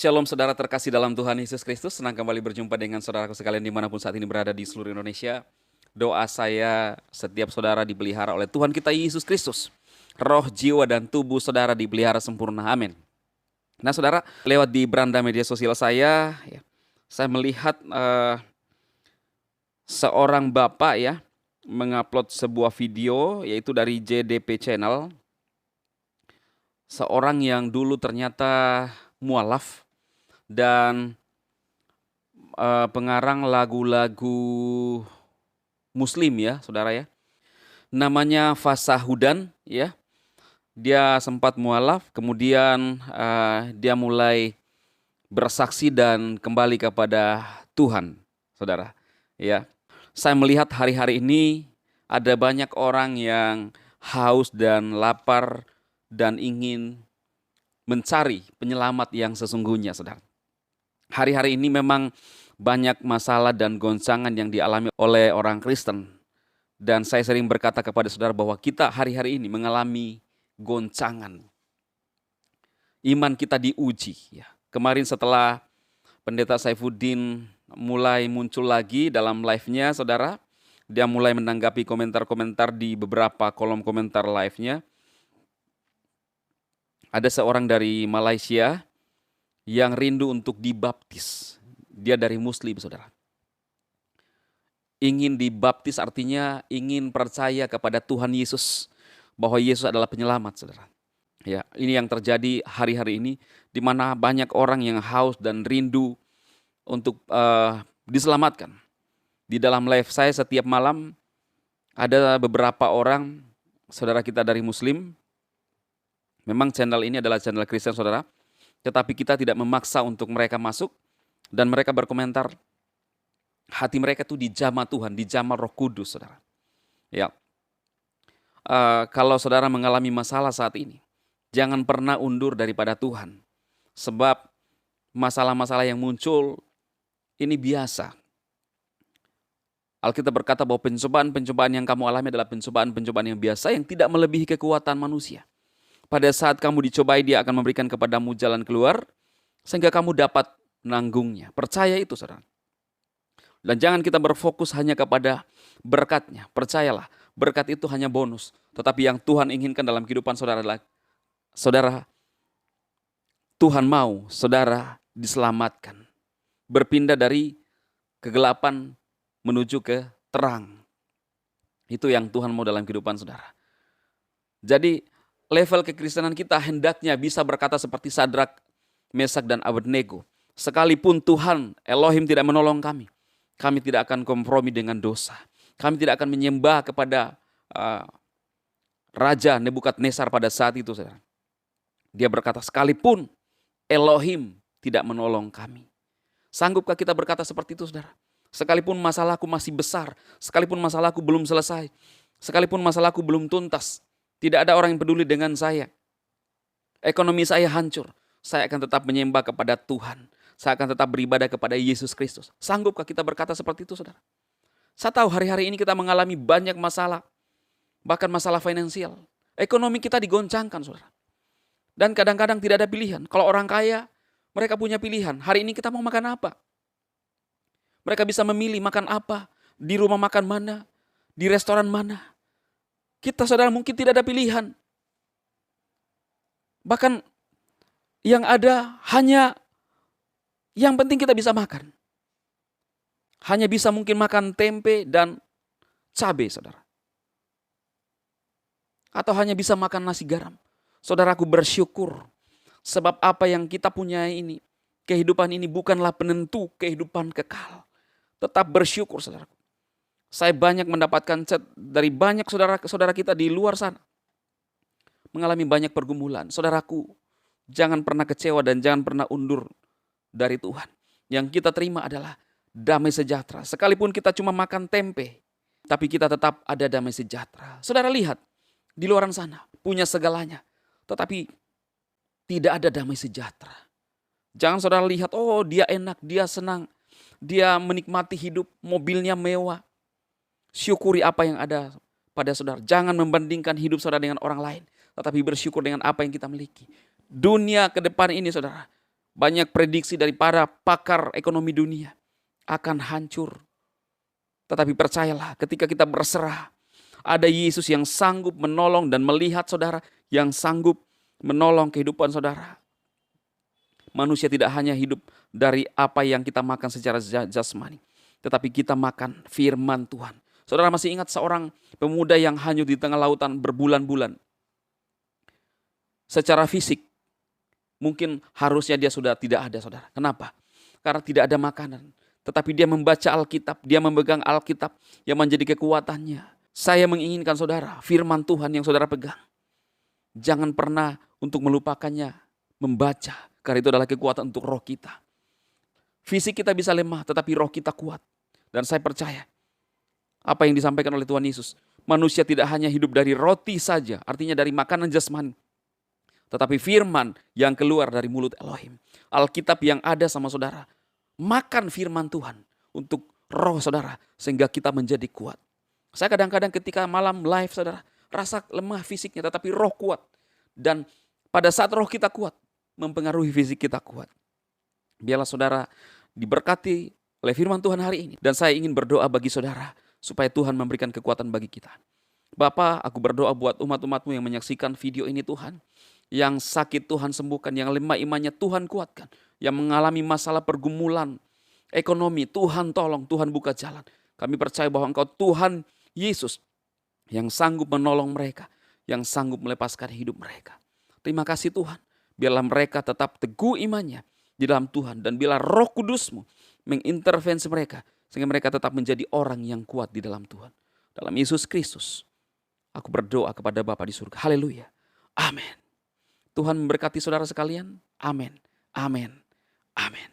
Shalom saudara terkasih dalam Tuhan Yesus Kristus. Senang kembali berjumpa dengan saudaraku sekalian dimanapun saat ini berada di seluruh Indonesia. Doa saya setiap saudara dipelihara oleh Tuhan kita Yesus Kristus. Roh, jiwa, dan tubuh saudara dipelihara sempurna. Amin. Nah saudara, lewat di beranda media sosial saya melihat seorang bapak mengupload sebuah video yaitu dari JDP Channel. Seorang yang dulu ternyata mualaf dan pengarang lagu-lagu Muslim saudara ya. Namanya Fasahudan ya. Dia sempat mualaf, kemudian dia mulai bersaksi dan kembali kepada Tuhan, saudara. Ya, saya melihat hari-hari ini ada banyak orang yang haus dan lapar dan ingin mencari penyelamat yang sesungguhnya, saudara. Hari-hari ini memang banyak masalah dan goncangan yang dialami oleh orang Kristen. Dan saya sering berkata kepada saudara bahwa kita hari-hari ini mengalami goncangan. Iman kita diuji. Ya. Kemarin setelah Pendeta Saifuddin mulai muncul lagi dalam live-nya, saudara. Dia mulai menanggapi komentar-komentar di beberapa kolom komentar live-nya. Ada seorang dari Malaysia yang rindu untuk dibaptis. Dia dari Muslim, saudara. Ingin dibaptis artinya ingin percaya kepada Tuhan Yesus. Bahwa Yesus adalah penyelamat, saudara. Ya, ini yang terjadi hari-hari ini. Di mana banyak orang yang haus dan rindu untuk diselamatkan. Di dalam live saya setiap malam ada beberapa orang saudara kita dari Muslim. Memang channel ini adalah channel Kristen, saudara. Tetapi kita tidak memaksa untuk mereka masuk. Dan mereka berkomentar, hati mereka itu dijamah Tuhan, dijamah Roh Kudus, saudara. Ya, kalau saudara mengalami masalah saat ini, jangan pernah undur daripada Tuhan. Sebab masalah-masalah yang muncul ini biasa. Alkitab berkata bahwa pencobaan-pencobaan yang kamu alami adalah pencobaan-pencobaan yang biasa yang tidak melebihi kekuatan manusia. Pada saat kamu dicobai, Dia akan memberikan kepadamu jalan keluar sehingga kamu dapat menanggungnya. Percaya itu, saudara. Dan jangan kita berfokus hanya kepada berkatnya. Percayalah, berkat itu hanya bonus. Tetapi yang Tuhan inginkan dalam kehidupan saudara adalah Tuhan mau saudara diselamatkan. Berpindah dari kegelapan menuju ke terang. Itu yang Tuhan mau dalam kehidupan saudara. Jadi level kekristenan kita hendaknya bisa berkata seperti Sadrak, Mesak, dan Abednego. Sekalipun Tuhan Elohim tidak menolong kami, kami tidak akan kompromi dengan dosa. Kami tidak akan menyembah kepada Raja Nebukadnezar pada saat itu, saudara. Dia berkata, sekalipun Elohim tidak menolong kami. Sanggupkah kita berkata seperti itu, saudara? Sekalipun masalahku masih besar, sekalipun masalahku belum selesai, sekalipun masalahku belum tuntas, tidak ada orang yang peduli dengan saya. Ekonomi saya hancur, saya akan tetap menyembah kepada Tuhan. Saya akan tetap beribadah kepada Yesus Kristus. Sanggupkah kita berkata seperti itu, saudara? Saya tahu hari-hari ini kita mengalami banyak masalah. Bahkan masalah finansial. Ekonomi kita digoncangkan, saudara. Dan kadang-kadang tidak ada pilihan. Kalau orang kaya, mereka punya pilihan. Hari ini kita mau makan apa? Mereka bisa memilih makan apa, di rumah makan mana, di restoran mana. Kita, saudara, mungkin tidak ada pilihan. Bahkan yang ada hanya yang penting kita bisa makan. Hanya bisa mungkin makan tempe dan cabai, saudara. Atau hanya bisa makan nasi garam. Saudaraku, bersyukur. Sebab apa yang kita punya ini, kehidupan ini bukanlah penentu kehidupan kekal. Tetap bersyukur, saudaraku. Saya banyak mendapatkan chat dari banyak saudara-saudara kita di luar sana. Mengalami banyak pergumulan. Saudaraku, jangan pernah kecewa dan jangan pernah undur dari Tuhan. Yang kita terima adalah damai sejahtera. Sekalipun kita cuma makan tempe, tapi kita tetap ada damai sejahtera. Saudara lihat, di luar sana punya segalanya, tetapi tidak ada damai sejahtera. Jangan saudara lihat, oh dia enak, dia senang, dia menikmati hidup, mobilnya mewah. Syukuri apa yang ada pada saudara. Jangan membandingkan hidup saudara dengan orang lain, tetapi bersyukur dengan apa yang kita miliki. Dunia ke depan ini, saudara, Banyak prediksi dari para pakar ekonomi dunia akan hancur. Tetapi percayalah, ketika kita berserah, ada Yesus yang sanggup menolong dan melihat saudara, yang sanggup menolong kehidupan saudara. Manusia tidak hanya hidup dari apa yang kita makan secara jasmani, tetapi kita makan firman Tuhan. Saudara masih ingat seorang pemuda yang hanyut di tengah lautan berbulan-bulan? Secara fisik, mungkin harusnya dia sudah tidak ada, saudara. Kenapa? Karena tidak ada makanan. Tetapi dia membaca Alkitab, dia memegang Alkitab yang menjadi kekuatannya. Saya menginginkan saudara, firman Tuhan yang saudara pegang. Jangan pernah untuk melupakannya membaca, karena itu adalah kekuatan untuk roh kita. Fisik kita bisa lemah, tetapi roh kita kuat. Dan saya percaya, apa yang disampaikan oleh Tuhan Yesus, manusia tidak hanya hidup dari roti saja, artinya dari makanan jasmani, tetapi firman yang keluar dari mulut Elohim. Alkitab yang ada sama saudara. Makan firman Tuhan untuk roh saudara, sehingga kita menjadi kuat. Saya kadang-kadang ketika malam live saudara, rasa lemah fisiknya, tetapi roh kuat. Dan pada saat roh kita kuat, mempengaruhi fisik kita kuat. Biarlah saudara diberkati oleh firman Tuhan hari ini. Dan saya ingin berdoa bagi saudara, supaya Tuhan memberikan kekuatan bagi kita. Bapa, aku berdoa buat umat-umat-Mu yang menyaksikan video ini Tuhan. Yang sakit Tuhan sembuhkan, yang lemah imannya Tuhan kuatkan. Yang mengalami masalah pergumulan ekonomi, Tuhan tolong, Tuhan buka jalan. Kami percaya bahwa Engkau Tuhan Yesus yang sanggup menolong mereka, yang sanggup melepaskan hidup mereka. Terima kasih Tuhan, biarlah mereka tetap teguh imannya di dalam Tuhan. Dan biarlah Roh Kudus-Mu mengintervensi mereka, sehingga mereka tetap menjadi orang yang kuat di dalam Tuhan. Dalam Yesus Kristus, aku berdoa kepada Bapa di surga. Haleluya. Amin. Tuhan memberkati saudara sekalian. Amin. Amin. Amin.